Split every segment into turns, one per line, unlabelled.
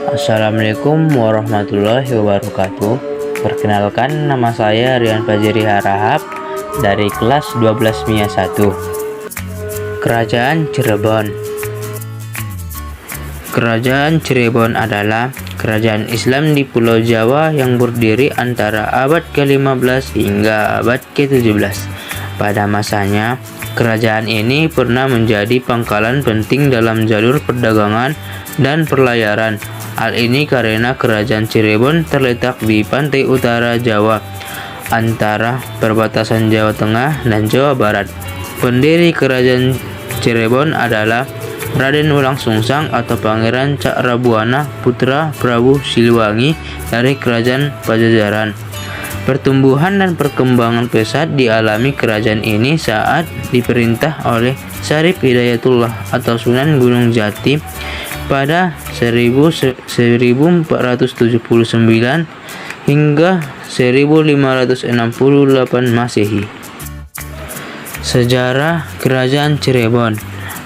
Assalamualaikum warahmatullahi wabarakatuh. Perkenalkan, nama saya Rian Fajri Harahap dari kelas 12 MIA 1. Kerajaan Cirebon. Kerajaan Cirebon adalah kerajaan Islam di Pulau Jawa yang berdiri antara abad ke-15 hingga abad ke-17. Pada masanya, kerajaan ini pernah menjadi pangkalan penting dalam jalur perdagangan dan perlayaran. Hal ini karena kerajaan Cirebon terletak di pantai utara Jawa, antara perbatasan Jawa Tengah dan Jawa Barat. Pendiri kerajaan Cirebon adalah Raden Wulang Sungsang atau Pangeran Cakrabuana, putra Prabu Siliwangi dari kerajaan Pajajaran. Pertumbuhan dan perkembangan pesat dialami kerajaan ini saat diperintah oleh Syarif Hidayatullah atau Sunan Gunung Jati pada 1479 hingga 1568 Masehi. Sejarah Kerajaan Cirebon.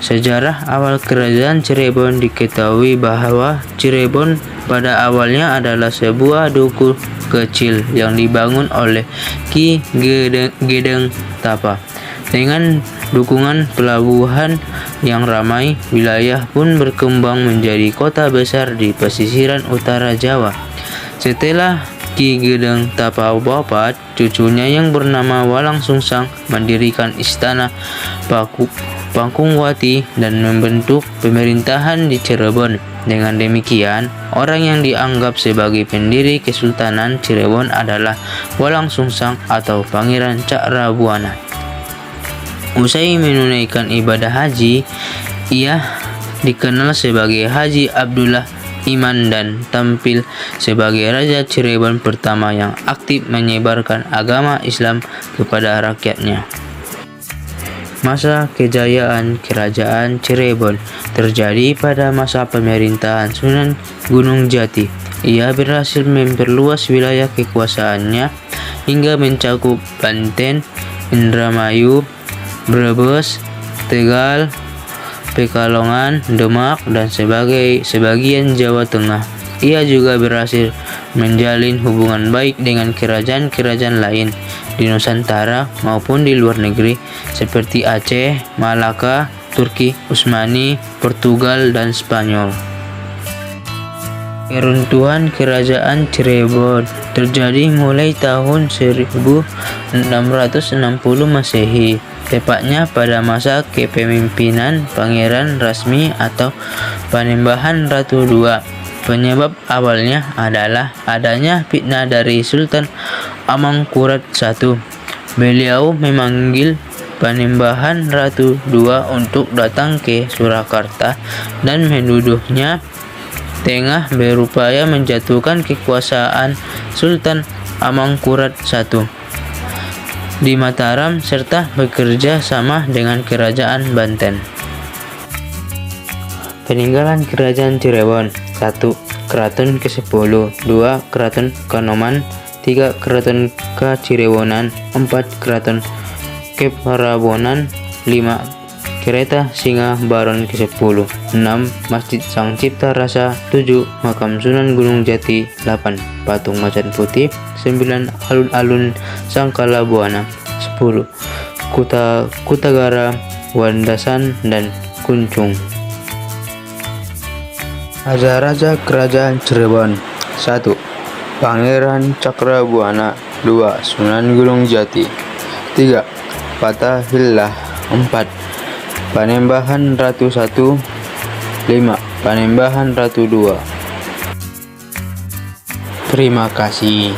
Sejarah awal Kerajaan Cirebon diketahui bahwa Cirebon pada awalnya adalah sebuah duku kecil yang dibangun oleh Ki Gedeng Tapa. Dengan dukungan pelabuhan yang ramai, wilayah pun berkembang menjadi kota besar di pesisiran utara Jawa. Setelah Ki Gedeng Tapa wafat, cucunya yang bernama Walang Sungsang mendirikan istana Pangkungwati dan membentuk pemerintahan di Cirebon. Dengan demikian, orang yang dianggap sebagai pendiri Kesultanan Cirebon adalah Walang Sungsang atau Pangeran Cakrabuana. Usai menunaikan ibadah haji, ia dikenal sebagai Haji Abdullah Iman dan tampil sebagai Raja Cirebon pertama yang aktif menyebarkan agama Islam kepada rakyatnya. Masa kejayaan Kerajaan Cirebon terjadi pada masa pemerintahan Sunan Gunung Jati. Ia berhasil memperluas wilayah kekuasaannya hingga mencakup Banten, Indramayu, Brebes, Tegal, Pekalongan, Demak, dan sebagian Jawa Tengah. Ia juga berhasil menjalin hubungan baik dengan kerajaan-kerajaan lain di Nusantara maupun di luar negeri seperti Aceh, Malaka, Turki Utsmani, Portugal, dan Spanyol. Keruntuhan Kerajaan Cirebon terjadi mulai tahun 1660 Masehi, tepatnya pada masa kepemimpinan Pangeran Rasmi atau Panembahan Ratu II. Penyebab awalnya adalah adanya fitnah dari Sultan Amangkurat I. Beliau memanggil Panembahan Ratu II untuk datang ke Surakarta dan menuduhnya tengah berupaya menjatuhkan kekuasaan Sultan Amangkurat I di Mataram serta bekerja sama dengan Kerajaan Banten. Peninggalan Kerajaan Cirebon. 1. Keraton ke-10. 2. Keraton Kanoman. 3. Keraton Kacirebonan. 4. Keraton Keparabonan. 5. Kereta Singa Baron ke-10. 6. Masjid Sang Cipta Rasa. 7. Makam Sunan Gunung Jati. 8. Patung Macan Putih. 9. Alun-alun Sangkala Buana. 10. Kutagara, Wandasan, dan Kuncung. Raja-raja Kerajaan Cirebon. 1. Pangeran Cakrabuana. 2. Sunan Gunung Jati. 3. Fatahillah. 4. Panembahan Ratu I. 5. Panembahan Ratu II. Terima kasih.